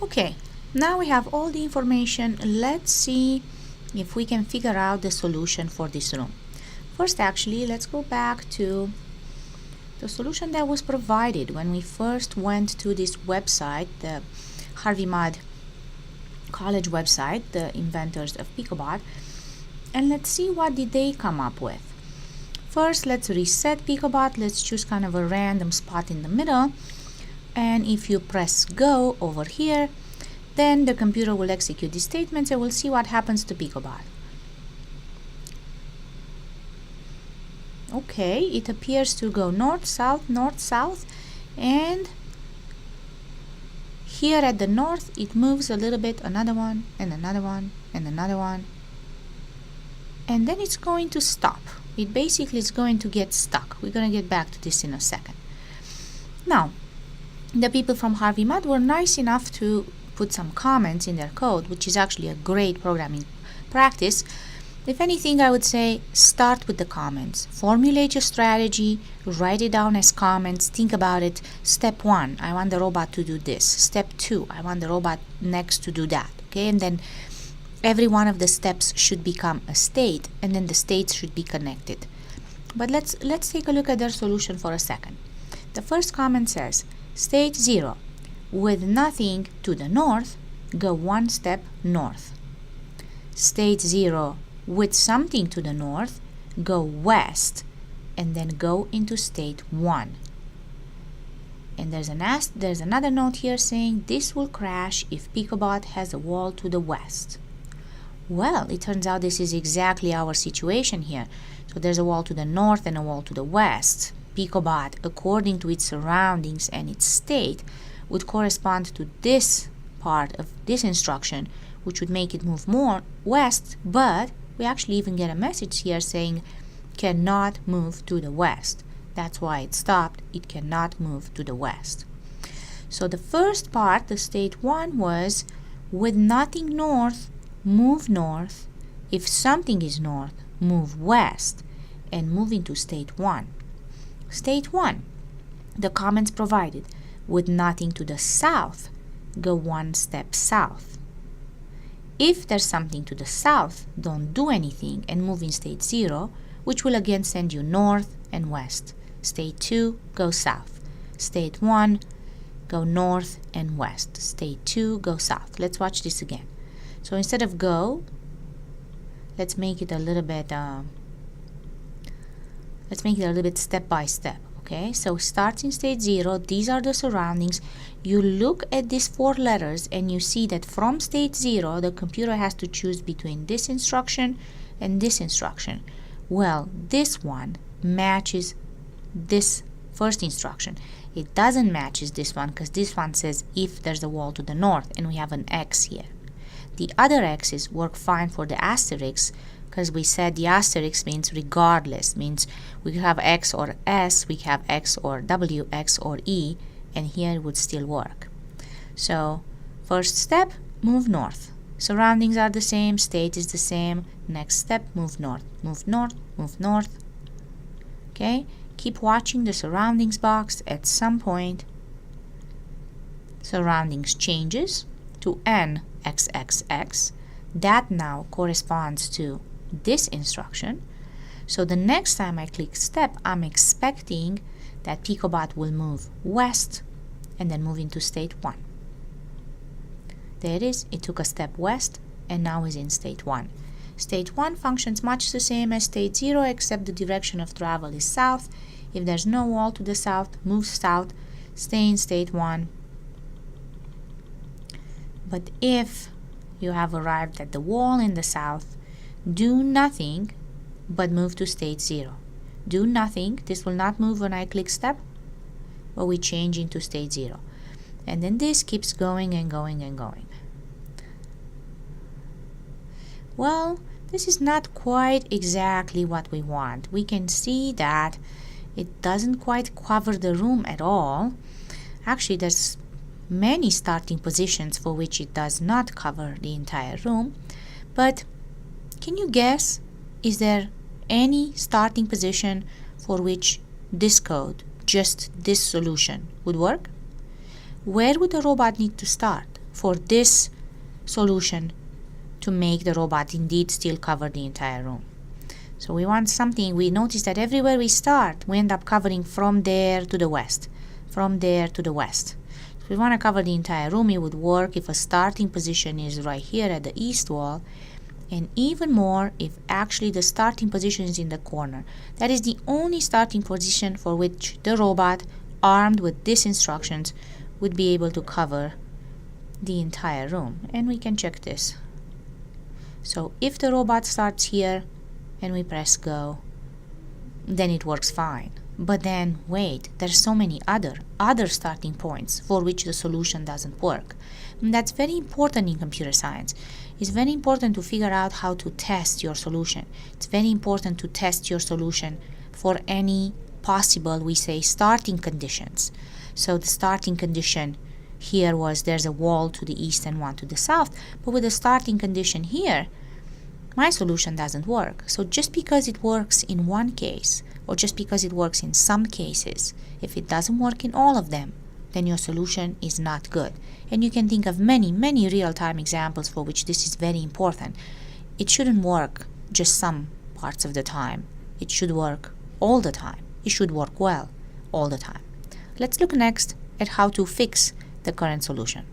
Okay, now we have all the information. Let's see if we can figure out the solution for this room. First, actually, let's go back to the solution that was provided when we first went to this website, the Harvey Mudd College website, the inventors of Picobot, and let's see what did they come up with. First, let's reset Picobot. Let's choose kind of a random spot in the middle, and if you press go over here, then the computer will execute these statements and we'll see what happens to Picobot. Okay, it appears to go north, south, and here at the north it moves a little bit, another one, and another one, and another one, and then it's going to stop. It basically is going to get stuck. We're going to get back to this in a second. Now, the people from Harvey Mudd were nice enough to put some comments in their code, which is actually a great programming practice. If anything, I would say start with the comments. Formulate your strategy, write it down as comments, think about it. Step 1, I want the robot to do this. Step 2, I want the robot next to do that. Okay, and then every one of the steps should become a state, and then the states should be connected. But let's take a look at their solution for a second. The first comment says, state 0, with nothing to the north, go one step north. State 0, with something to the north, go west, and then go into state 1. And there's another note here saying this will crash if Picobot has a wall to the west. Well, it turns out this is exactly our situation here. So there's a wall to the north and a wall to the west. Picobot, according to its surroundings and its state, would correspond to this part of this instruction, which would make it move more west, but we actually even get a message here saying cannot move to the west. That's why it stopped. It cannot move to the west. So the first part, the state 1, was with nothing north, move north. If something is north, move west and move into state 1. State 1, the comments provided, with nothing to the south, go one step south. If there's something to the south, don't do anything and move in state 0, which will again send you north and west. State 2, go south. State 1, go north and west. State 2, go south. Let's watch this again. So instead of go, let's make it a little bit step by step. Okay, so starts in state 0. These are the surroundings. You look at these 4 letters and you see that from state 0, the computer has to choose between this instruction and this instruction. Well, this one matches this first instruction. It doesn't match this one because this one says if there's a wall to the north, and we have an X here. The other X's work fine for the asterisk, because we said the asterisk means regardless, means we could have X or S, we have X or W, X or E, and here it would still work. So first step, move north. Surroundings are the same, state is the same. Next step, move north, move north, move north. Okay, keep watching the surroundings box. At some point, surroundings changes to NXXX. That now corresponds to this instruction. So the next time I click step, I'm expecting that Picobot will move west and then move into state 1. There it is. It took a step west and now is in state 1. State 1 functions much the same as state 0, except the direction of travel is south. If there's no wall to the south, move south, stay in state 1. But if you have arrived at the wall in the south, do nothing but move to state 0. Do nothing. This will not move when I click step, but we change into state 0. And then this keeps going and going and going. Well, this is not quite exactly what we want. We can see that it doesn't quite cover the room at all. Actually, there's many starting positions for which it does not cover the entire room. But can you guess, is there any starting position for which this code, just this solution, would work? Where would the robot need to start? for this solution to make the robot indeed still cover the entire room. So we want something, we notice that everywhere we start, we end up covering from there to the west, from there to the west. If we want to cover the entire room, it would work if a starting position is right here at the east wall, and even more if actually the starting position is in the corner. That is the only starting position for which the robot, armed with these instructions, would be able to cover the entire room. And we can check this. So if the robot starts here and we press go, then it works fine. But then wait, there's so many other starting points for which the solution doesn't work. And that's very important in computer science. It's very important to figure out how to test your solution. It's very important to test your solution for any possible, we say, starting conditions. So the starting condition here was there's a wall to the east and one to the south, but with the starting condition here, my solution doesn't work. So just because it works in one case, or just because it works in some cases, if it doesn't work in all of them, then your solution is not good. And you can think of many, many real-time examples for which this is very important. It shouldn't work just some parts of the time. It should work all the time. It should work well all the time. Let's look next at how to fix the current solution.